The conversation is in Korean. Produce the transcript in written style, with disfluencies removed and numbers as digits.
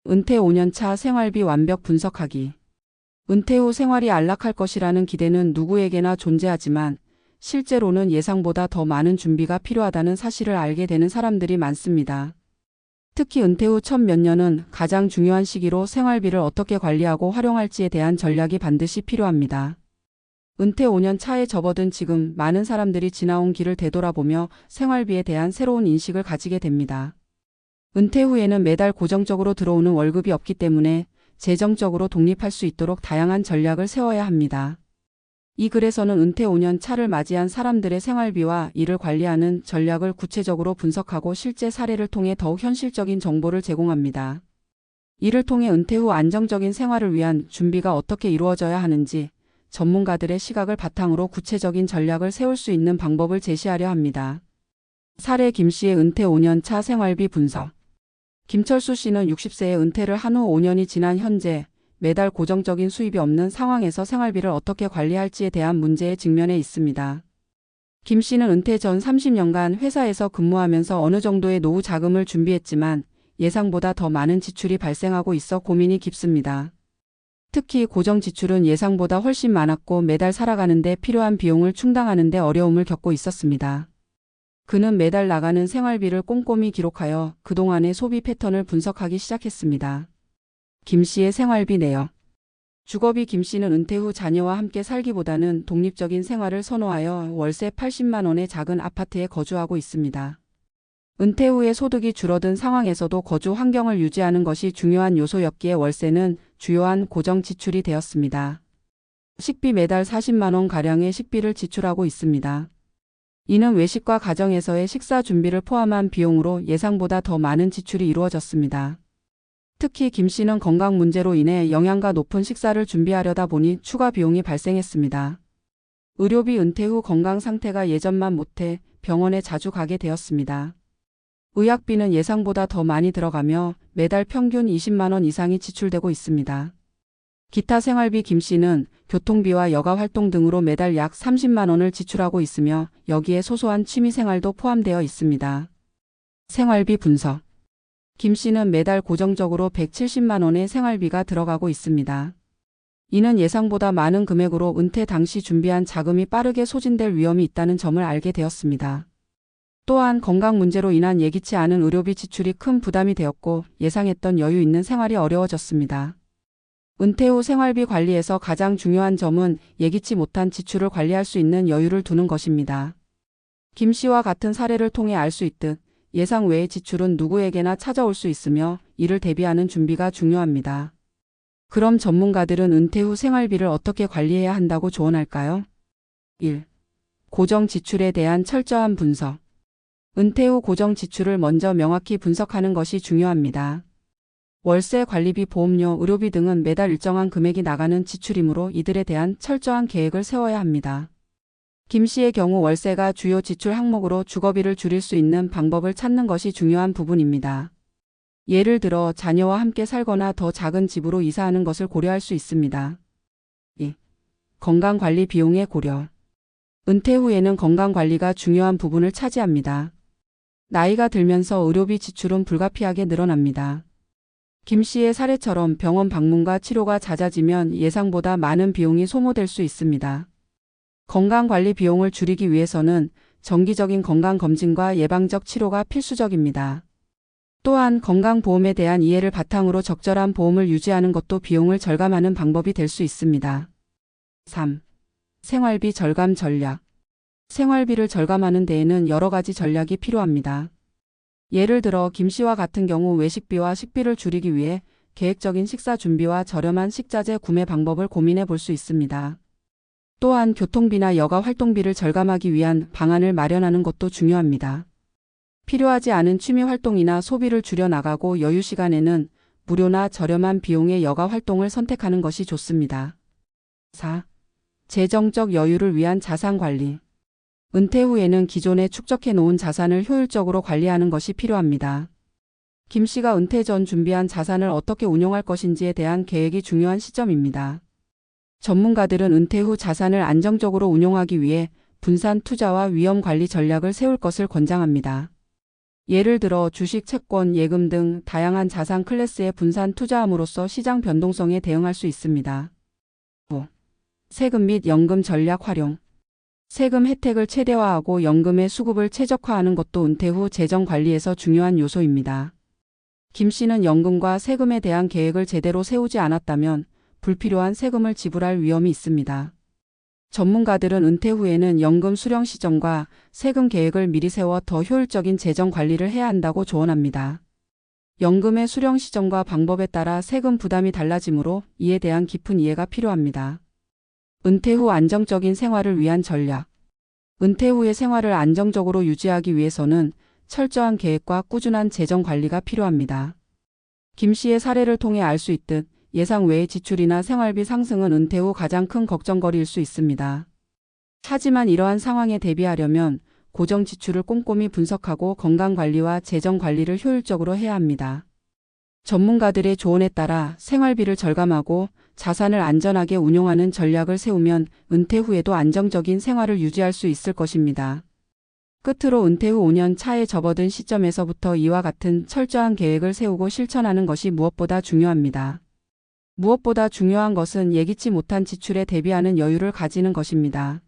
은퇴 5년차 생활비 완벽 분석하기. 은퇴 후 생활이 안락할 것이라는 기대는 누구에게나 존재하지만 실제로는 예상보다 더 많은 준비가 필요하다는 사실을 알게 되는 사람들이 많습니다. 특히 은퇴 후 첫 몇 년은 가장 중요한 시기로 생활비를 어떻게 관리하고 활용할지에 대한 전략이 반드시 필요합니다. 은퇴 5년 차에 접어든 지금 많은 사람들이 지나온 길을 되돌아보며 생활비에 대한 새로운 인식을 가지게 됩니다. 은퇴 후에는 매달 고정적으로 들어오는 월급이 없기 때문에 재정적으로 독립할 수 있도록 다양한 전략을 세워야 합니다. 이 글에서는 은퇴 5년 차를 맞이한 사람들의 생활비와 이를 관리하는 전략을 구체적으로 분석하고 실제 사례를 통해 더욱 현실적인 정보를 제공합니다. 이를 통해 은퇴 후 안정적인 생활을 위한 준비가 어떻게 이루어져야 하는지 전문가들의 시각을 바탕으로 구체적인 전략을 세울 수 있는 방법을 제시하려 합니다. 사례 김씨의 은퇴 5년 차 생활비 분석. 김철수 씨는 60세에 은퇴를 한 후 5년이 지난 현재 매달 고정적인 수입이 없는 상황에서 생활비를 어떻게 관리할지에 대한 문제에 직면해 있습니다. 김 씨는 은퇴 전 30년간 회사에서 근무하면서 어느 정도의 노후 자금을 준비했지만 예상보다 더 많은 지출이 발생하고 있어 고민이 깊습니다. 특히 고정 지출은 예상보다 훨씬 많았고 매달 살아가는 데 필요한 비용을 충당하는 데 어려움을 겪고 있었습니다. 그는 매달 나가는 생활비를 꼼꼼히 기록하여 그동안의 소비 패턴을 분석하기 시작했습니다. 김 씨의 생활비 내역. 주거비. 김 씨는 은퇴 후 자녀와 함께 살기보다는 독립적인 생활을 선호하여 월세 80만 원의 작은 아파트에 거주하고 있습니다. 은퇴 후에 소득이 줄어든 상황에서도 거주 환경을 유지하는 것이 중요한 요소였기에 월세는 주요한 고정 지출이 되었습니다. 식비. 매달 40만 원가량의 식비를 지출하고 있습니다. 이는 외식과 가정에서의 식사 준비를 포함한 비용으로 예상보다 더 많은 지출이 이루어졌습니다. 특히 김 씨는 건강 문제로 인해 영양가 높은 식사를 준비하려다 보니 추가 비용이 발생했습니다. 의료비. 은퇴 후 건강 상태가 예전만 못해 병원에 자주 가게 되었습니다. 의학비는 예상보다 더 많이 들어가며 매달 평균 20만 원 이상이 지출되고 있습니다. 기타 생활비. 김 씨는 교통비와 여가 활동 등으로 매달 약 30만 원을 지출하고 있으며 여기에 소소한 취미 생활도 포함되어 있습니다. 생활비 분석. 김 씨는 매달 고정적으로 170만 원의 생활비가 들어가고 있습니다. 이는 예상보다 많은 금액으로 은퇴 당시 준비한 자금이 빠르게 소진될 위험이 있다는 점을 알게 되었습니다. 또한 건강 문제로 인한 예기치 않은 의료비 지출이 큰 부담이 되었고 예상했던 여유 있는 생활이 어려워졌습니다. 은퇴 후 생활비 관리에서 가장 중요한 점은 예기치 못한 지출을 관리할 수 있는 여유를 두는 것입니다. 김 씨와 같은 사례를 통해 알 수 있듯 예상 외의 지출은 누구에게나 찾아올 수 있으며 이를 대비하는 준비가 중요합니다. 그럼 전문가들은 은퇴 후 생활비를 어떻게 관리해야 한다고 조언할까요? 1. 고정 지출에 대한 철저한 분석. 은퇴 후 고정 지출을 먼저 명확히 분석하는 것이 중요합니다. 월세, 관리비, 보험료, 의료비 등은 매달 일정한 금액이 나가는 지출이므로 이들에 대한 철저한 계획을 세워야 합니다. 김 씨의 경우 월세가 주요 지출 항목으로 주거비를 줄일 수 있는 방법을 찾는 것이 중요한 부분입니다. 예를 들어 자녀와 함께 살거나 더 작은 집으로 이사하는 것을 고려할 수 있습니다. 2. 건강관리 비용의 고려. 은퇴 후에는 건강관리가 중요한 부분을 차지합니다. 나이가 들면서 의료비 지출은 불가피하게 늘어납니다. 김 씨의 사례처럼 병원 방문과 치료가 잦아지면 예상보다 많은 비용이 소모될 수 있습니다. 건강관리 비용을 줄이기 위해서는 정기적인 건강검진과 예방적 치료가 필수적입니다. 또한 건강보험에 대한 이해를 바탕으로 적절한 보험을 유지하는 것도 비용을 절감하는 방법이 될 수 있습니다. 3. 생활비 절감 전략. 생활비를 절감하는 데에는 여러 가지 전략이 필요합니다. 예를 들어 김 씨와 같은 경우 외식비와 식비를 줄이기 위해 계획적인 식사 준비와 저렴한 식자재 구매 방법을 고민해 볼 수 있습니다. 또한 교통비나 여가 활동비를 절감하기 위한 방안을 마련하는 것도 중요합니다. 필요하지 않은 취미 활동이나 소비를 줄여나가고 여유 시간에는 무료나 저렴한 비용의 여가 활동을 선택하는 것이 좋습니다. 4. 재정적 여유를 위한 자산 관리. 은퇴 후에는 기존에 축적해 놓은 자산을 효율적으로 관리하는 것이 필요합니다. 김 씨가 은퇴 전 준비한 자산을 어떻게 운용할 것인지에 대한 계획이 중요한 시점입니다. 전문가들은 은퇴 후 자산을 안정적으로 운용하기 위해 분산 투자와 위험 관리 전략을 세울 것을 권장합니다. 예를 들어 주식, 채권, 예금 등 다양한 자산 클래스에 분산 투자함으로써 시장 변동성에 대응할 수 있습니다. 5. 세금 및 연금 전략 활용. 세금 혜택을 최대화하고 연금의 수급을 최적화하는 것도 은퇴 후 재정 관리에서 중요한 요소입니다. 김 씨는 연금과 세금에 대한 계획을 제대로 세우지 않았다면 불필요한 세금을 지불할 위험이 있습니다. 전문가들은 은퇴 후에는 연금 수령 시점과 세금 계획을 미리 세워 더 효율적인 재정 관리를 해야 한다고 조언합니다. 연금의 수령 시점과 방법에 따라 세금 부담이 달라지므로 이에 대한 깊은 이해가 필요합니다. 은퇴 후 안정적인 생활을 위한 전략. 은퇴 후의 생활을 안정적으로 유지하기 위해서는 철저한 계획과 꾸준한 재정 관리가 필요합니다. 김 씨의 사례를 통해 알 수 있듯 예상 외의 지출이나 생활비 상승은 은퇴 후 가장 큰 걱정거리일 수 있습니다. 하지만 이러한 상황에 대비하려면 고정 지출을 꼼꼼히 분석하고 건강관리와 재정관리를 효율적으로 해야 합니다. 전문가들의 조언에 따라 생활비를 절감하고 자산을 안전하게 운용하는 전략을 세우면 은퇴 후에도 안정적인 생활을 유지할 수 있을 것입니다. 끝으로 은퇴 후 5년 차에 접어든 시점에서부터 이와 같은 철저한 계획을 세우고 실천하는 것이 무엇보다 중요합니다. 무엇보다 중요한 것은 예기치 못한 지출에 대비하는 여유를 가지는 것입니다.